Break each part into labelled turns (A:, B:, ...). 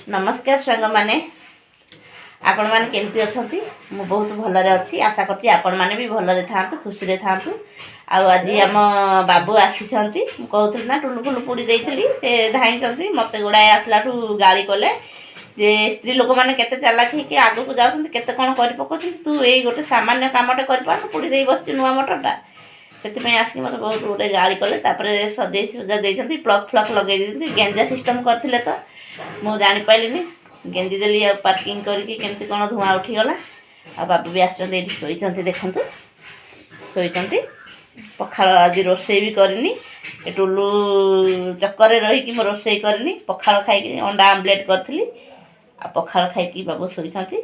A: नमस्कार सांग माने आपण माने केमती अछंती मु बहुत भलरे अछि आशा करती आपण माने भी भलरे थांतु खुशी रे थांतु आ आज आम बाबू आसीछंती मु कहउथि ना टुलु फुलु पुडी देइथिली से धाइछंती मते गुडाय आसलाठू गाली कले जे स्त्री लोक माने केते चालाकी कि आगु को जाउछंती केते कोन करि पकोछंती तू एई गोटे सामान्य कामटे करि पार पुडी देई बसछि नुवा मोटरटा से आसिक मत बहुत गोटे गाड़ी कले सजे सुजा देती प्लग फ्लग लगे गेंजा सिस्टम करते तो मुझे जापारे गेंदी देली पार्किंग करके कौन धुआं उठीगला आ बाबू भी आसते शोती देखु शोती पखाड़ आज रोसे भी करनी टुलू चक्कर रही रोसे करनी पखाड़ खाई अंडा आमलेट करी आ पखाड़ खाई बाबू शोती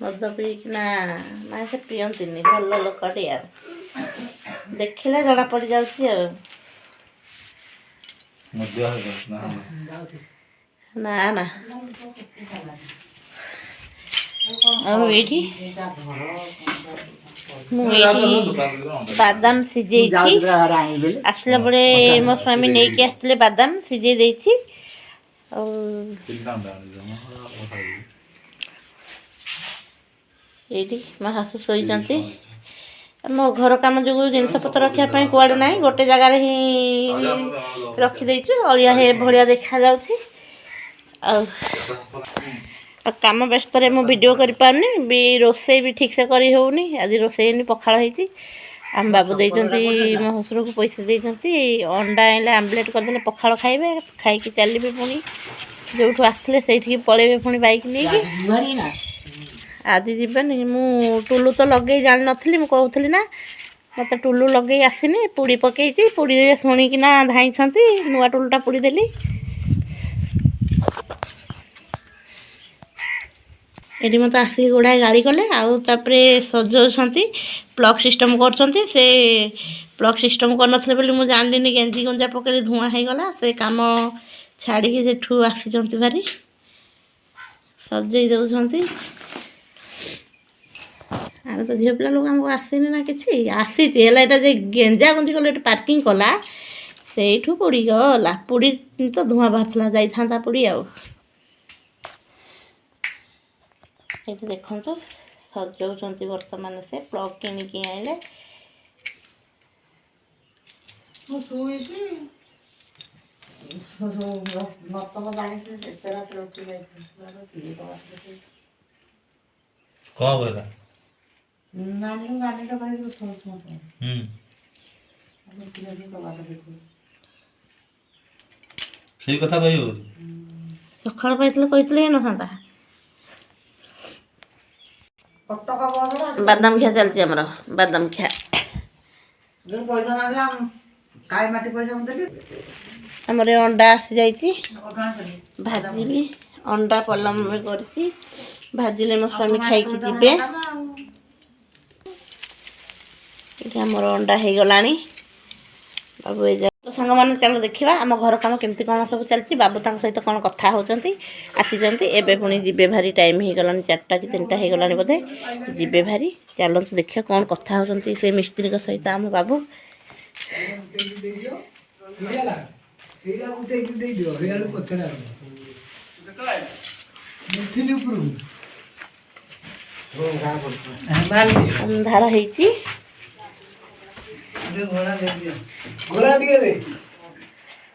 A: मद पीना ना से पियंती भल लोकटे आ देखिले जना पड़ जाऊँ ना ना बादाम सिझे आसला बड़े मो स्वामी नहीं के आसते बादाम सिझे देछि ये मो शाशु शोती मो घर कम जो जिनपतर रखापी कूड़े ना गोटे जगार ही रखीदे अलिया भाया देखा कम व्यस्त मु वीडियो कर पारनी भी रोसे भी ठीक से करी होनी आज रोसे पखाड़ होती आम बाबू देते मो शशुर को पैसा देते अंडा आइले आमलेट करदे पखाड़ खाइबे खाई चलिए पुणी जो आसते से पलैबे पुणी बैक नहीं आज जीवानी मु टुलु तो लगे जान नी कहूली ना मत टुलु लगे आसनी पुड़ी पकई पुड़ी शुणिकिना धाई नुआ टुलुटा पुड़ी देली ये मत आसिक गुड़ाए गाड़ी कले आउे सजाऊँच प्लग सिस्टम कर से प्लग सिस्टम कर मुझे जानली गेंजी गंजा पकड़े धुआं हो गला से कम छाड़ी से आसी भारी सजे दौरान आम तो झील पिला लोक आमको आसनी ना कि आसी गेंजा गुंजी कले पार्किंग कला से पोड़ी गला पोड़ी तो धुआं बाहर जाता पोड़ी देखो सजाऊँच बर्तमान से प्लग किणिकी आइले सकाल पाई ना बादाम खिया चलती आमर बादाम खिया आमर अंडा आसी जाइए भाजी भी अंडा पलम भी कर भाजिले मो स्वामी खाई जीवे ये आमर अंडा हो गला बाबू ए तो सांग मैंने चलो देखा आम घर कम केमती कौन सब चलती बाबू सहित कौन कथा होती आसी एवं पुणी जीवे भारी टाइम हो गला 4टा कि 3टा हो गला बोधे जीवे भारी चलते देखिए कौन कथा होती से मिस्त्री सहित आम बाबू अंधार होती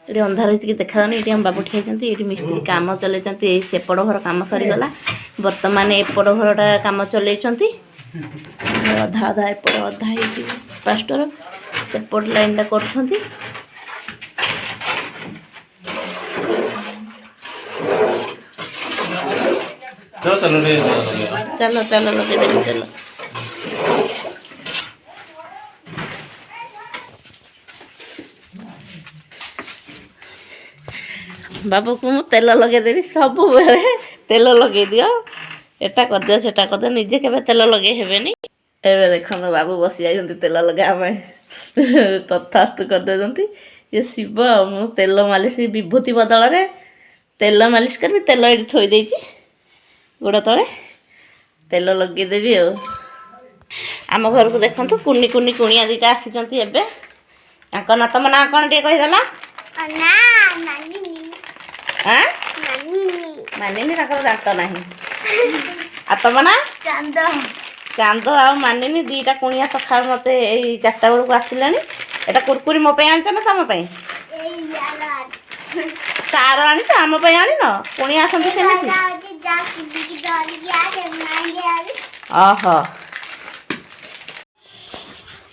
A: ये अंधार हो देखा ये आम बाबू ठेती ये मिस्त्री कम चलते सेपट घर कम सरीगला बर्तमान एपट घरटा कम चल अधा अधा एपट अधा पास्टर सेपट लाइनटा कर चलो चलो लगे देख चलो बाबू को मुझे तेल लगेदेवी सब बेले तेल लगे दियो एटा कर दियो सेटा कर दियो निजे के तेल लगे हेबेनी एबे देखो बाबू बसी जाइछंती तेल लगा तथास्तु कर देछंती ये शिव मु तेल मालिश विभूति बदल रे तेल मालिश करबी तेल एडी थोई देछि गोड़ तले तेल लगे देवी आम घर को देखो कुनी कुनी कुनिया दुटा आसी एबे ना तुम ना कौन टे कहीदेला ମାନିନି ତାଙ୍କର ଦାନ୍ତ ନାହିଁ। ଆଉ ତମ ନା? ଚାନ୍ଦ ଆଉ ମାନିନି ଦୁଇଟା କୁଣିଆ ସକାଳୁ ମୋତେ ଏଇ 4ଟା ବେଳକୁ ଆସିଲାଣି। ଏଇଟା କୁରକୁରି ମୋ ପାଇଁ ଆଣିଛ ନା ତମ ପାଇଁ? ତାର ଆଣିଛ ଆମ ପାଇଁ ଆଣିନ? କୁଣିଆ ଆସନ୍ତି ସେମିତି। ଓହୋ।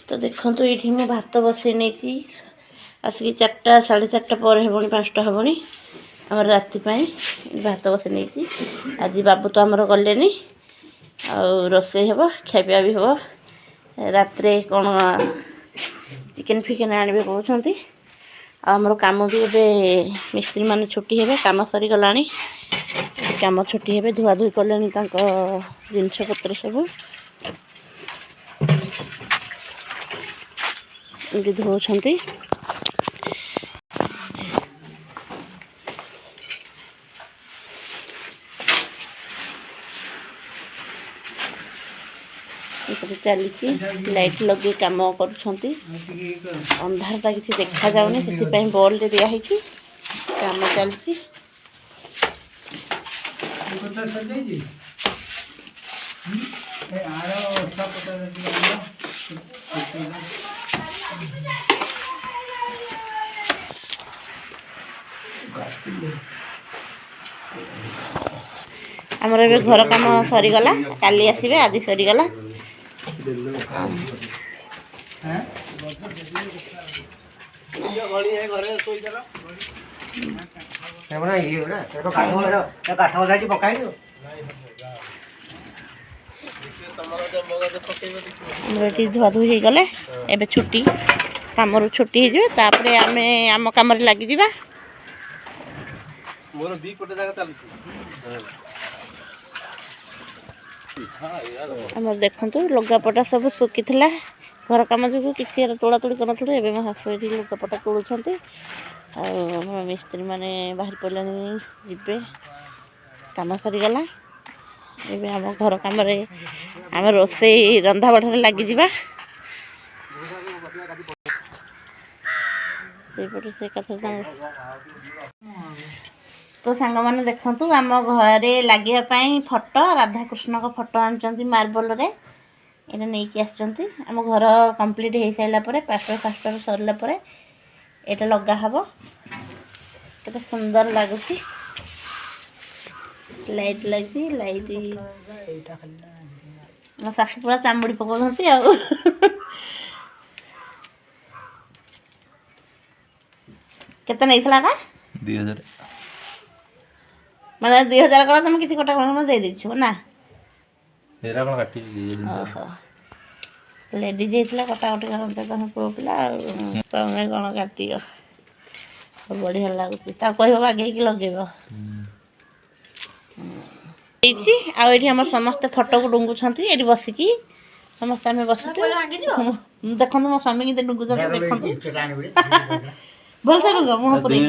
A: ତ ଦେଖନ୍ତୁ ଏଇଠି ମୁଁ ଭାତ ବସେଇ ନେଇଛି। ଆସିକି 4ଟା 4:30 ପରେ ହେବଣି, 5ଟା ହେବଣି। ଆମର ରାତି ପାଇଁ ଭାତ ବସେଇ ନେଇଛି। ଆଜି ବାବୁ ତ ଆମର ଗଲେନି, ଆଉ ରୋଷେଇ ହେବ, ଖିଆପିଆ ବି ହେବ। ରାତିରେ କ'ଣ ଚିକେନ୍ ଫିକେନ୍ ଆଣିବେ କହୁଛନ୍ତି। ଆଉ ଆମର କାମ ବି ଏବେ ମିସ୍ତ୍ରୀ ମାନେ ଛୁଟି ହେବେ, କାମ ସରିଗଲାଣି। କାମ ଛୁଟି ହେବେ, ଧୁଆଧୁଇ କଲେଣି ତାଙ୍କ ଜିନିଷପତ୍ର ସବୁ। ଏମିତି ଧୋଉଛନ୍ତି। ଏପଟେ ଚାଲିଛି, ଲାଇଟ୍ ଲଗେଇ କାମ କରୁଛନ୍ତି। ଅନ୍ଧାରଟା କିଛି ଦେଖାଯାଉନି, ସେଥିପାଇଁ ବଲ୍ରେ ଦିଆହେଇଛି। କାମ ଚାଲିଛି। ଆମର ଏବେ ଘର କାମ ସରିଗଲା, କାଲି ଆସିବେ, ଆଜି ସରିଗଲା। ଆମର ଏଠି ଧୁଆଧୁଇ ହେଇଗଲେ ଏବେ ଛୁଟି, କାମରୁ ଛୁଟି ହେଇଯିବେ, ତାପରେ ଆମେ ଆମ କାମରେ ଲାଗିଯିବା। ଆମର ଦେଖନ୍ତୁ ଲୁଗାପଟା ସବୁ ଶୁଖିଥିଲା, ଘର କାମ ଯୋଗୁଁ କିଛି ତୋଳାତୋଳି କରିନଥିଲୁ। ଏବେ ମୋ ଶାଶୁ ଏଠି ଲୁଗାପଟା ତୋଳୁଛନ୍ତି। ଆଉ ଆମ ମିସ୍ତ୍ରୀ ମାନେ ବାହାରି ପଡ଼ିଲେଣି, ଯିବେ। କାମ ସରିଗଲା, ଏବେ ଆମ ଘର କାମରେ ଆମେ ରୋଷେଇ ରନ୍ଧାବଢ଼ାରେ ଲାଗିଯିବା। ସେଇପଟେ ସେ କଥା ତ ସାଙ୍ଗମାନେ ଦେଖନ୍ତୁ, ଆମ ଘରେ ଲାଗିବା ପାଇଁ ଫଟୋ, ରାଧାକୃଷ୍ଣଙ୍କ ଫଟୋ ଆଣିଛନ୍ତି ମାର୍ବଲରେ। ଏଇଟା ନେଇକି ଆସିଛନ୍ତି। ଆମ ଘର କମ୍ପ୍ଲିଟ୍ ହେଇସାରିଲା ପରେ, ପ୍ଲାଷ୍ଟର ସରିଲା ପରେ ଏଇଟା ଲଗା ହେବ। କେତେ ସୁନ୍ଦର ଲାଗୁଛି। ଲାଇଟ୍ ଲାଗିଛି, ଲାଇଟ୍ ମୋ ଶାଶୁ ପୁରା ଚାମୁଡ଼ି ପକାଉଛନ୍ତି ଆଉ। କେତେ ନେଇଥିଲା ନା?
B: 2000।
A: ମାନେ 2000 କଲା, ତମେ କିଛି କଟା କଣ ଦେଇଦେଇଛ ନା? ଓହୋ, ଲେଡ଼ିଜ୍ ହେଇଥିଲା କଟାକଟି କରନ୍ତେ ତମେ ପୁଅ ପିଲା, ଆଉ ତମେ କ'ଣ କାଟିବ? ବଢ଼ିଆ ଲାଗୁଛି। ତାକୁ କହିବ ବାଗେଇକି ଲଗେଇବ। ହେଇଛି। ଆଉ ଏଠି ଆମର ସମସ୍ତେ ଫଟୋକୁ ଡୁଙ୍ଗୁଛନ୍ତି, ଏଠି ବସିକି ସମସ୍ତେ ଆମେ ବସିଛୁ। ଦେଖନ୍ତୁ ମୋ ସ୍ୱାମୀ କେମିତି ଡୁଙ୍ଗୁଛନ୍ତି, ଦେଖନ୍ତୁ। ଭଲସେ ଡୁଙ୍ଗ, ମୁହଁ ପୁରେଇ।